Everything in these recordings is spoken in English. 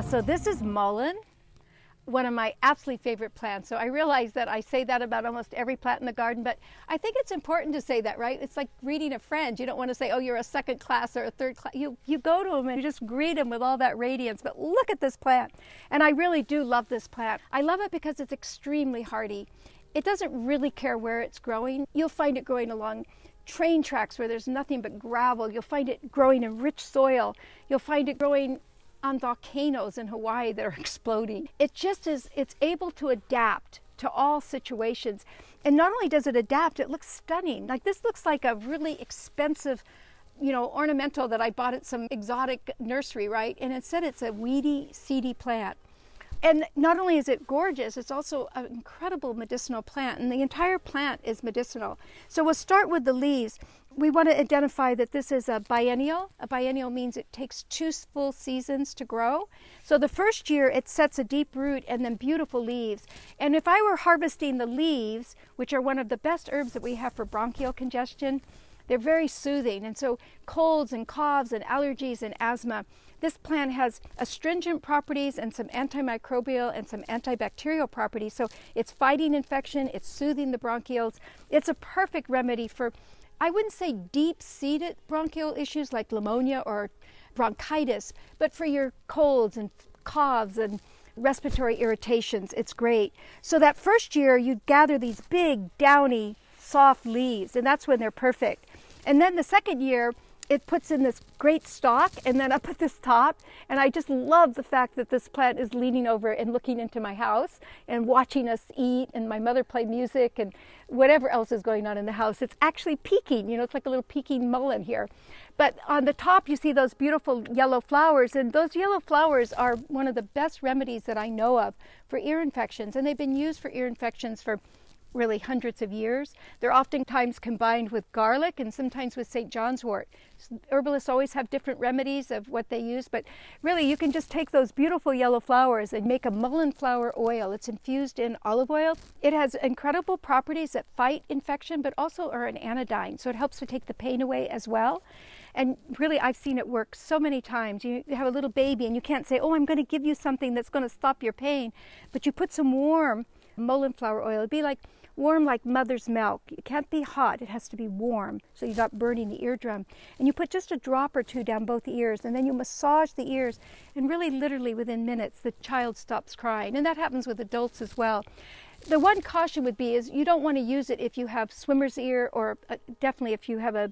So this is mullein, one of my absolutely favorite plants. So I realize that I say that about almost every plant in the garden, but I think it's important to say that, right? It's like greeting a friend. You don't want to say, oh, you're a second class or a third class. You go to them and you just greet them with all that radiance. But look at this plant. And I really do love this plant. I love it because it's extremely hardy. It doesn't really care where it's growing. You'll find it growing along train tracks where there's nothing but gravel. You'll find it growing in rich soil. You'll find it growing on volcanoes in Hawaii that are exploding. It just is, it's able to adapt to all situations. And not only does it adapt, it looks stunning. Like this looks like a really expensive, ornamental that I bought at some exotic nursery, right? And instead it's a weedy, seedy plant. And not only is it gorgeous, it's also an incredible medicinal plant, and the entire plant is medicinal. So we'll start with the leaves. We want to identify that this is a biennial. A biennial means it takes 2 full seasons to grow. So the first year it sets a deep root and then beautiful leaves. And if I were harvesting the leaves, which are one of the best herbs that we have for bronchial congestion, they're very soothing. And so colds and coughs and allergies and asthma, this plant has astringent properties and some antimicrobial and some antibacterial properties. So it's fighting infection, it's soothing the bronchioles. It's a perfect remedy for, I wouldn't say deep-seated bronchial issues like pneumonia or bronchitis, but for your colds and coughs and respiratory irritations, it's great. So that first year, you gather these big, downy, soft leaves, and that's when they're perfect. And then the second year, it puts in this great stalk and then up at this top. And I just love the fact that this plant is leaning over and looking into my house and watching us eat and my mother play music and whatever else is going on in the house. It's actually peeking, it's like a little peeking mullein here. But on the top, you see those beautiful yellow flowers, and those yellow flowers are one of the best remedies that I know of for ear infections. And they've been used for ear infections for really hundreds of years. They're oftentimes combined with garlic and sometimes with St. John's wort. Herbalists always have different remedies of what they use, but really you can just take those beautiful yellow flowers and make a mullein flower oil. It's infused in olive oil. It has incredible properties that fight infection, but also are an anodyne, so it helps to take the pain away as well. And really, I've seen it work so many times. You have a little baby and you can't say, oh, I'm going to give you something that's going to stop your pain, but you put some warm mullein flower oil. It'd be like warm like mother's milk. It can't be hot, it has to be warm, so you're not burning the eardrum. And you put just a drop or two down both ears, and then you massage the ears, and really literally within minutes the child stops crying. And that happens with adults as well. The one caution would be is you don't want to use it if you have swimmer's ear, or definitely if you have a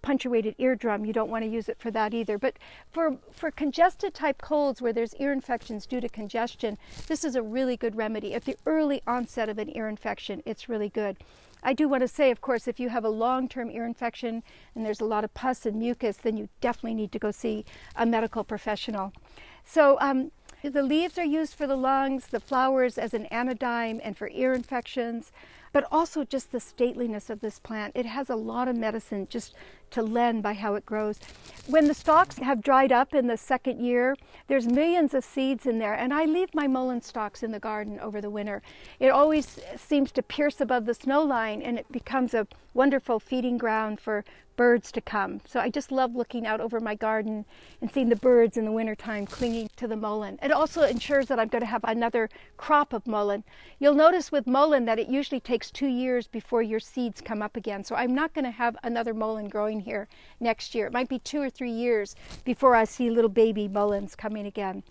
punctuated eardrum, you don't want to use it for that either. But for congested type colds where there's ear infections due to congestion, this is a really good remedy. At the early onset of an ear infection, it's really good. I do want to say, of course, if you have a long-term ear infection and there's a lot of pus and mucus, then you definitely need to go see a medical professional. So the leaves are used for the lungs, the flowers as an anodyne and for ear infections, but also just the stateliness of this plant. It has a lot of medicine just to lend by how it grows. When the stalks have dried up in the second year, there's millions of seeds in there, and I leave my mullein stalks in the garden over the winter. It always seems to pierce above the snow line, and it becomes a wonderful feeding ground for birds to come. So I just love looking out over my garden and seeing the birds in the wintertime clinging to the mullein. It also ensures that I'm going to have another crop of mullein. You'll notice with mullein that it usually takes 2 years before your seeds come up again. So I'm not going to have another mullein growing here next year. It might be 2 or 3 years before I see little baby mulleins coming again.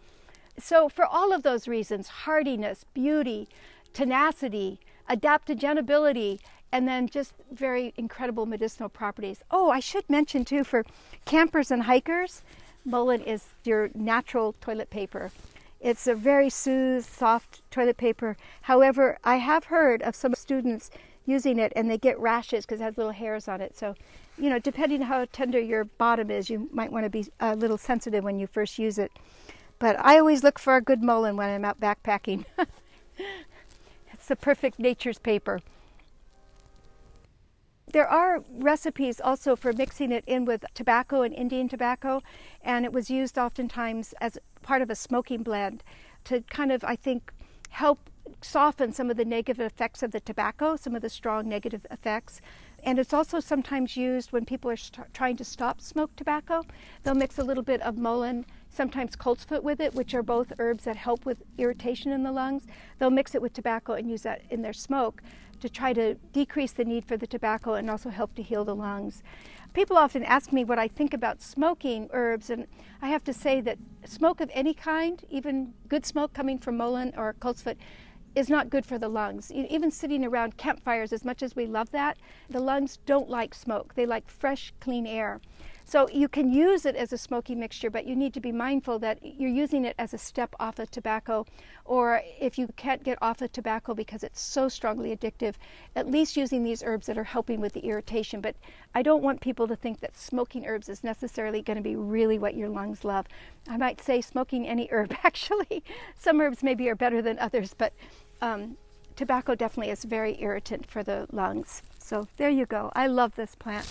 So for all of those reasons, hardiness, beauty, tenacity, adaptogenability, and then just very incredible medicinal properties. Oh, I should mention too, for campers and hikers, mullein is your natural toilet paper. It's a very soothed, soft toilet paper. However, I have heard of some students using it and they get rashes because it has little hairs on it. So, depending on how tender your bottom is, you might want to be a little sensitive when you first use it. But I always look for a good mullein when I'm out backpacking. It's the perfect nature's paper. There are recipes also for mixing it in with tobacco and Indian tobacco, and it was used oftentimes as part of a smoking blend to kind of, I think, help soften some of the negative effects of the tobacco, some of the strong negative effects. And it's also sometimes used when people are trying to stop smoke tobacco. They'll mix a little bit of mullein sometimes coltsfoot with it, which are both herbs that help with irritation in the lungs. They'll mix it with tobacco and use that in their smoke to try to decrease the need for the tobacco and also help to heal the lungs. People often ask me what I think about smoking herbs, and I have to say that smoke of any kind, even good smoke coming from mullein or coltsfoot, is not good for the lungs. Even sitting around campfires, as much as we love that, the lungs don't like smoke. They like fresh, clean air. So you can use it as a smoky mixture, but you need to be mindful that you're using it as a step off of tobacco, or if you can't get off of tobacco because it's so strongly addictive, at least using these herbs that are helping with the irritation. But I don't want people to think that smoking herbs is necessarily going to be really what your lungs love. I might say smoking any herb, actually. Some herbs maybe are better than others, but tobacco definitely is very irritant for the lungs. So there you go. I love this plant.